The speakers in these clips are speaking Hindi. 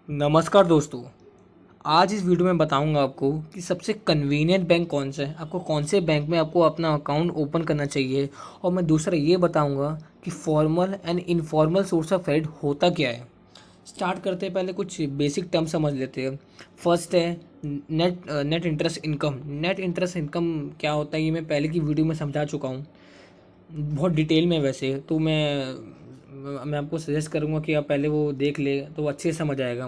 नमस्कार दोस्तों। आज इस वीडियो में बताऊंगा आपको कि सबसे कन्वीनियंट बैंक कौन सा है, आपको कौन से बैंक में आपको अपना अकाउंट ओपन करना चाहिए। और मैं दूसरा ये बताऊंगा कि formal and informal source of credit होता क्या है। स्टार्ट करते हैं, पहले कुछ बेसिक टर्म समझ लेते हैं। फर्स्ट है net net interest income. Net interest income क्या होता है ये मैं पहले की वीडियो में समझा चुका हूँ, बहुत डिटेल में। वैसे तो मैं आपको सजेस्ट करूँगा कि आप पहले वो देख ले तो अच्छे से समझ आएगा।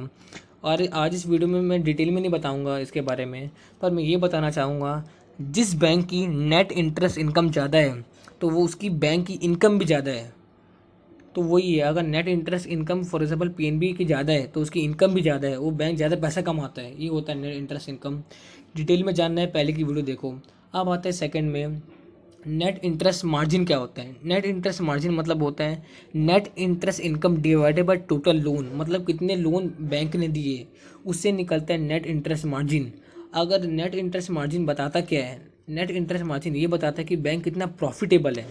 और आज इस वीडियो में मैं डिटेल में नहीं बताऊँगा इसके बारे में, पर मैं ये बताना चाहूँगा जिस बैंक की नेट इंटरेस्ट इनकम ज़्यादा है तो वो उसकी बैंक की इनकम भी ज़्यादा है। तो वही है, अगर net interest income for example PNB की ज़्यादा है तो उसकी इनकम भी ज़्यादा है, वो बैंक ज़्यादा पैसा कमाता है। ये होता है नेट इंटरेस्ट इनकम। डिटेल में जानना है पहले की वीडियो देखो। अब आते हैं सेकंड में, नेट इंटरेस्ट मार्जिन क्या होता है। नेट इंटरेस्ट मार्जिन मतलब होता है net interest income divided by total loan, मतलब कितने लोन बैंक ने दिए उससे निकलता है नेट इंटरेस्ट मार्जिन। अगर नेट इंटरेस्ट मार्जिन बताता क्या है, नेट इंटरेस्ट मार्जिन ये बताता है कि बैंक कितना प्रॉफिटेबल है।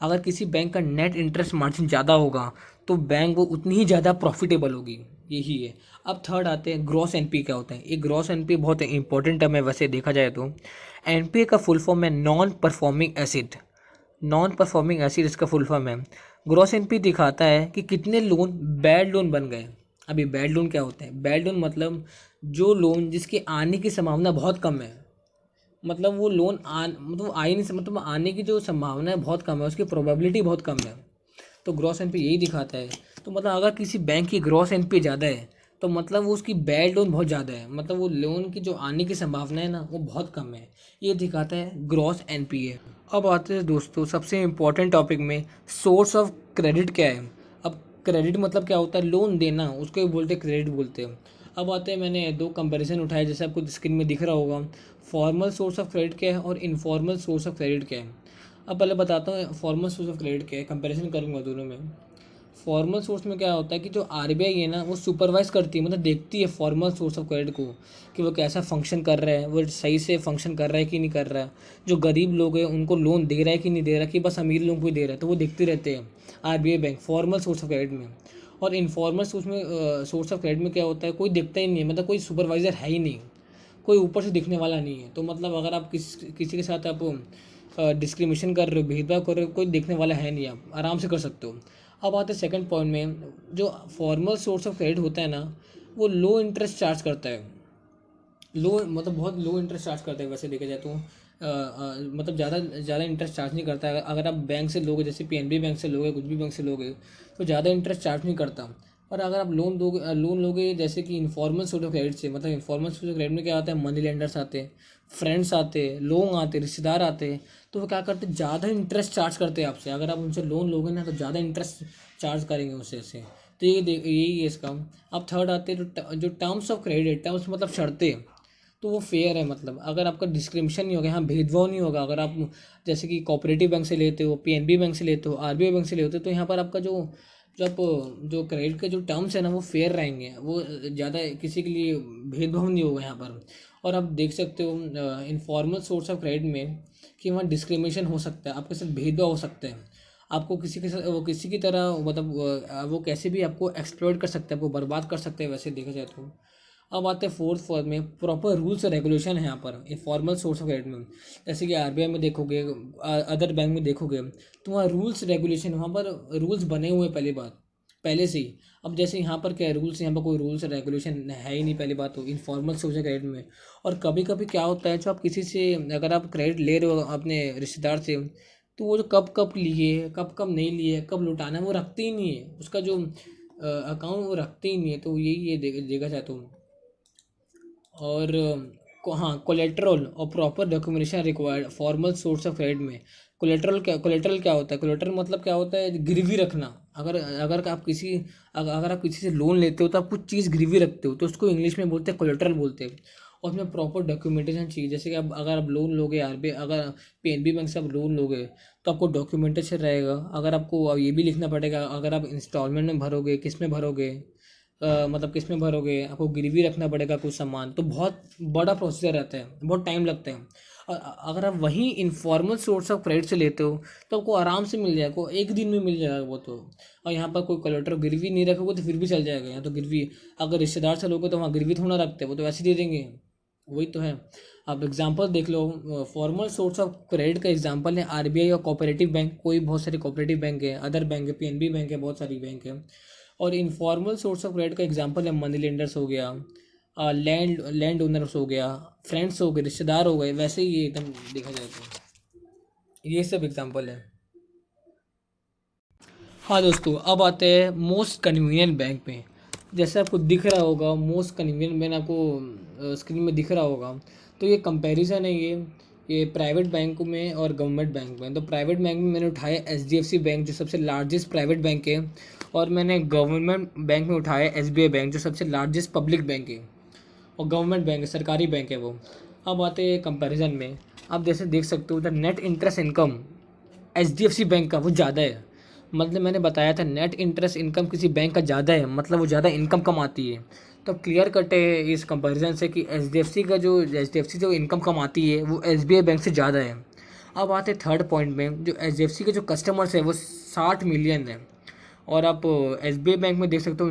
अगर किसी बैंक का नेट इंटरेस्ट मार्जिन ज़्यादा होगा तो बैंक वो उतनी ही ज़्यादा प्रॉफिटेबल होगी। यही है। अब थर्ड आते हैं ग्रॉस एनपी क्या होता है। ये ग्रॉस एनपी बहुत इंपॉर्टेंट टर्म है वैसे देखा जाए तो। एनपीए का फुल फॉर्म है non performing acid. Non performing acid इसका फुल फॉर्म है। ग्रॉस एनपी दिखाता है कि कितने लोन बैड लोन बन गए। अभी बैड लोन क्या होता है, बैड लोन मतलब जो लोन जिसके आने की संभावना बहुत कम है, मतलब वो लोन मतलब आ ही नहीं, मतलब आने की जो संभावना है बहुत कम है, उसकी प्रोबेबिलिटी बहुत कम है। तो ग्रॉस एनपी यही दिखाता है। तो मतलब अगर किसी बैंक की ग्रॉस एनपी ज़्यादा है तो मतलब वो उसकी बैड लोन बहुत ज़्यादा है, मतलब वो लोन की जो आने की संभावना है ना वो बहुत कम है। ये दिखाता है ग्रॉस एनपीए। अब आते हैं दोस्तों सबसे इम्पोर्टेंट टॉपिक में, सोर्स ऑफ क्रेडिट क्या है। अब क्रेडिट मतलब क्या होता है, लोन देना, उसको ही बोलते हैं क्रेडिट बोलते हैं। अब आते हैं, मैंने दो कंपैरिजन उठाए जैसे आपको स्क्रीन में दिख रहा होगा। फॉर्मल सोर्स ऑफ क्रेडिट क्या है और इनफॉर्मल सोर्स ऑफ क्रेडिट क्या है। अब पहले बताता हूँ फॉर्मल सोर्स ऑफ क्रेडिट क्या है, कंपैरिजन करूँगा दोनों में। फॉर्मल सोर्स में क्या होता है कि जो आरबीआई है ना वो सुपरवाइज करती है, मतलब देखती है फॉर्मल सोर्स ऑफ क्रेडिट को कि वो कैसा फंक्शन कर रहा है, वो सही से फंक्शन कर रहा है कि नहीं कर रहा है, जो गरीब लोग हैं उनको लोन दे रहा है कि नहीं दे रहा, कि बस अमीर लोगों को ही दे रहा है, तो वो देखते रहते हैं RBI bank formal source of credit में। और इनफॉर्मल सोर्स ऑफ क्रेडिट में क्या होता है, कोई देखता ही नहीं है, मतलब कोई सुपरवाइज़र है ही नहीं, कोई ऊपर से दिखने वाला नहीं है। तो मतलब अगर आप किसी के साथ आप डिस्क्रिमिनेशन कर रहे हो, भेदभाव कर रहे हो, कोई देखने वाला है नहीं, आप आराम से कर सकते हो। अब आते हैं सेकंड पॉइंट में, जो फॉर्मल सोर्स ऑफ क्रेडिट होता है ना वो लो इंटरेस्ट चार्ज करता है। लो मतलब बहुत लो इंटरेस्ट चार्ज करता है वैसे देखा जाए तो। मतलब ज़्यादा ज़्यादा इंटरेस्ट चार्ज नहीं करता है। अगर आप बैंक से लोगे, जैसे पीएनबी बैंक से लोगे, कुछ भी बैंक से लोगे, तो ज़्यादा इंटरेस्ट चार्ज नहीं करता। और अगर आप लोन लोगे जैसे कि इनफॉर्मल सोर्स ऑफ क्रेडिट से, मतलब इनफॉर्मल सोर्स ऑफ क्रेडिट में क्या होता है, मनी लेंडर्स आते हैं, फ्रेंड्स आते हैं, लोग आते हैं, रिश्तेदार आते हैं, तो वो क्या करते हैं, ज़्यादा इंटरेस्ट चार्ज करते हैं आपसे। अगर आप उनसे लोन लोगे ना तो ज़्यादा इंटरेस्ट चार्ज करेंगे उससे से। तो यही है इसका। अब थर्ड आते हैं जो टर्म्स ऑफ क्रेडिट, टर्म्स मतलब शर्तें, तो वो फेयर है। मतलब अगर आपका डिस्क्रिमिनेशन नहीं होगा, यहाँ भेदभाव नहीं होगा। अगर आप जैसे कि कोऑपरेटिव बैंक से लेते हो, पीएनबी बैंक से लेते हो, आरबीआई बैंक से लेते हो, तो यहाँ पर आपका जो जब जो क्रेडिट के जो टर्म्स है ना वो फेयर रहेंगे, वो ज़्यादा किसी के लिए भेदभाव नहीं होगा यहाँ पर। और आप देख सकते हो इनफॉर्मल सोर्स ऑफ क्रेडिट में कि वहाँ डिस्क्रिमिनेशन हो सकता है, आपके साथ भेदभाव हो सकता है। आपको किसी के साथ वो किसी की तरह मतलब वो कैसे भी आपको एक्सप्लॉइट कर सकते हैं, आपको बर्बाद कर सकते हैं वैसे देखा जाए तो। अब आते हैं फोर्थ फॉर्म में, प्रॉपर रूल्स और रेगुलेशन है यहाँ पर इनफॉर्मल सोर्स ऑफ क्रेडिट में। जैसे कि आरबीआई में देखोगे, अदर बैंक में देखोगे, तो वहाँ रूल्स रेगुलेशन, वहाँ पर रूल्स बने हुए हैं पहली बात, पहले से ही। अब जैसे यहाँ पर क्या है, रूल्स, यहाँ पर कोई रूल्स रेगुलेशन है ही नहीं पहली बात तो इनफॉर्मल सोर्स ऑफ क्रेडिट में। और कभी कभी क्या होता है, जो आप किसी से अगर आप क्रेडिट ले रहे हो अपने रिश्तेदार से, तो वो जो कब कब लिए, कब कब नहीं लिए, कब लौटाना है वो रखते ही नहीं है, उसका जो अकाउंट वो रखते ही नहीं है। तो यही ये देखा जाए तो। और हाँ, कोलेट्रल और proper documentation required formal source of credit में। कोलेट्रल क्या होता है, कोलेट्रल मतलब क्या होता है, गिरवी रखना। अगर अगर आप किसी से लोन लेते हो तो आप कुछ चीज़ गिरवी रखते हो, तो उसको इंग्लिश में बोलते हैं कोलेट्रल बोलते हैं। और उसमें प्रॉपर डॉक्यूमेंटेशन चाहिए। जैसे कि अब अगर आप लोन लोगे आरबीआई, अगर पीएनबी बैंक से आप लोन लोगे तो आपको डॉक्यूमेंटेशन रहेगा। अगर आपको अब ये भी लिखना पड़ेगा, अगर आप इंस्टॉलमेंट में भरोगे, किस में भरोगे, मतलब किस में भरोगे, आपको गिरवी रखना पड़ेगा कुछ सामान, तो बहुत बड़ा प्रोसीजर रहता है, बहुत टाइम लगता है। और अगर आप वहीं इनफॉर्मल सोर्स ऑफ क्रेडिट से लेते हो तो आपको आराम से मिल जाएगा, एक दिन में मिल जाएगा वो तो। और यहाँ पर कोई कोलेटरल गिरवी नहीं रखोगे तो फिर भी चल जाएगा। यहाँ तो गिरवी अगर रिश्तेदार से लोगे तो वहाँ गिरवी थोड़ा रखते, वो तो वैसे दे देंगे। वही तो है। आप एग्जांपल देख लो, फॉर्मल सोर्स ऑफ क्रेडिट का एग्जांपल है आरबीआई और कोऑपरेटिव बैंक। कोई बहुत सारे कोऑपरेटिव बैंक है, अदर बैंक है, पीएनबी बैंक है, बहुत सारी बैंक है। और इनफॉर्मल सोर्स ऑफ क्रेडिट का एग्जांपल है मनी लेंडर्स हो गया, लैंड ओनर्स हो गया, फ्रेंड्स हो गए, रिश्तेदार हो गए, वैसे ही ये एकदम देखा जाए तो ये सब एग्जांपल है। हाँ दोस्तों, अब आते हैं मोस्ट कन्वीनियंट बैंक में। जैसे आपको दिख रहा होगा मोस्ट कन्वीनियंट बैंक, आपको स्क्रीन में दिख रहा होगा। तो ये कंपैरिजन है, ये प्राइवेट बैंक में और गवर्नमेंट बैंक में। तो प्राइवेट बैंक में मैंने उठाया एचडीएफसी बैंक जो सबसे लार्जेस्ट प्राइवेट बैंक है, और मैंने गवर्नमेंट बैंक में उठाया एसबीआई बैंक जो सबसे लार्जेस्ट पब्लिक बैंक है और गवर्नमेंट बैंक है, सरकारी बैंक है वो। अब आते हैं कंपैरिजन में। आप जैसे देख सकते हो the net interest income HDFC bank का वो ज़्यादा है। मतलब मैंने बताया था नेट इंटरेस्ट इनकम किसी बैंक का ज़्यादा है, मतलब वो ज़्यादा इनकम कमाती है। तो क्लियर कट है इस कंपैरिजन से कि एचडीएफसी जो इनकम कमाती है वो एसबीआई बैंक से ज़्यादा है। अब आते थर्ड पॉइंट में, जो एचडीएफसी के जो कस्टमर्स हैं वो 60 मिलियन है, और आप एसबीआई बैंक में देख सकते हो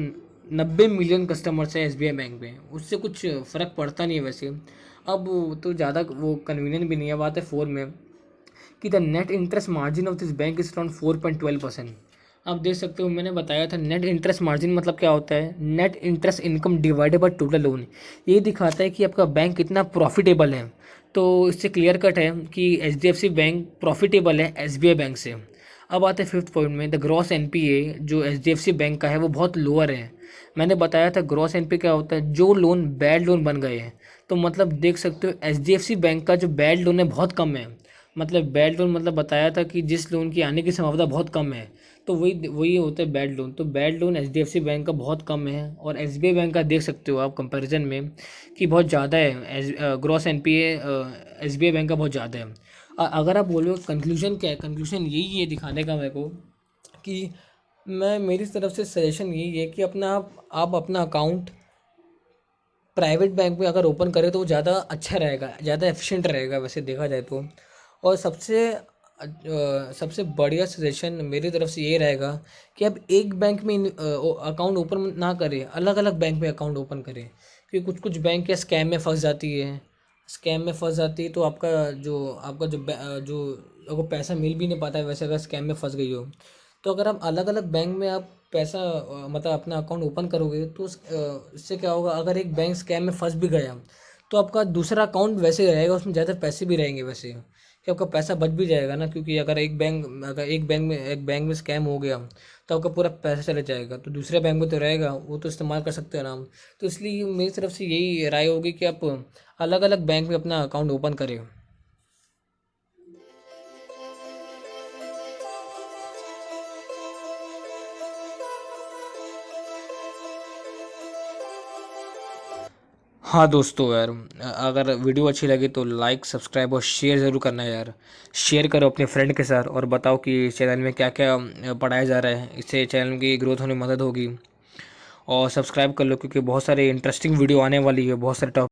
90 मिलियन कस्टमर्स है एसबीआई बैंक में। उससे कुछ फ़र्क पड़ता नहीं है वैसे। अब तो ज़्यादा वो कन्वीनियंट भी नहीं है। बात है फोर में कि the net interest margin of this bank is around 4.12%। आप देख सकते हो मैंने बताया था नेट इंटरेस्ट मार्जिन मतलब क्या होता है, net interest income divided by total loan. ये दिखाता है कि आपका बैंक कितना प्रॉफिटेबल है। तो इससे क्लियर कट है कि एचडीएफसी बैंक प्रॉफिटेबल है एसबीआई बैंक से। अब आते हैं फिफ्थ पॉइंट में, द ग्रॉस एनपीए जो एचडीएफसी बैंक का है वो बहुत लोअर है। मैंने बताया था ग्रॉस एनपीए क्या होता है, जो लोन बैड लोन बन गए हैं। तो मतलब देख सकते हो एचडीएफसी बैंक का जो बैड लोन है बहुत कम है। मतलब बैड लोन मतलब बताया था कि जिस लोन की आने की संभावना बहुत कम है, तो वही वही होता है बैड लोन। तो बैड लोन एचडीएफसी बैंक का बहुत कम है, और एसबीआई बैंक का देख सकते हो आप कंपैरिजन में कि बहुत ज़्यादा है। ग्रॉस एनपीए एसबीआई बैंक का बहुत ज़्यादा है। अगर आप बोलो कंक्लूजन क्या है, कंक्लूजन यही है दिखाने का मेरे को कि मेरी तरफ से सजेशन यही है कि आप अपना अकाउंट प्राइवेट बैंक में अगर ओपन करें तो वो ज़्यादा अच्छा रहेगा, ज़्यादा एफिशिएंट रहेगा वैसे देखा जाए तो। और सबसे बढ़िया सजेशन मेरी तरफ से ये रहेगा कि आप एक बैंक में अकाउंट ओपन ना करें, अलग अलग बैंक में अकाउंट ओपन करें। क्योंकि कुछ कुछ बैंक या स्कैम में फंस जाती है, तो जो आपको पैसा मिल भी नहीं पाता है वैसे, अगर स्कैम में फंस गई हो। तो अगर आप अलग अलग बैंक में आप पैसा मतलब अपना अकाउंट ओपन करोगे तो इससे क्या होगा, अगर एक बैंक स्कैम में फंस भी गया तो आपका दूसरा अकाउंट वैसे ही रहेगा, उसमें ज़्यादा पैसे भी रहेंगे वैसे, कि आपका पैसा बच भी जाएगा ना। क्योंकि अगर एक बैंक में स्कैम हो गया तो आपका पूरा पैसा चला जाएगा, तो दूसरे बैंक में तो रहेगा, वो तो इस्तेमाल कर सकते हैं आराम। तो इसलिए मेरी तरफ से यही राय होगी कि आप अलग अलग बैंक में अपना अकाउंट ओपन करें। हाँ दोस्तों यार, अगर वीडियो अच्छी लगी तो लाइक सब्सक्राइब और शेयर ज़रूर करना यार। शेयर करो अपने फ्रेंड के साथ और बताओ कि इस चैनल में क्या क्या पढ़ाया जा रहा है। इससे चैनल की ग्रोथ होने में मदद होगी। और सब्सक्राइब कर लो क्योंकि बहुत सारे इंटरेस्टिंग वीडियो आने वाली है, बहुत सारे टॉपिक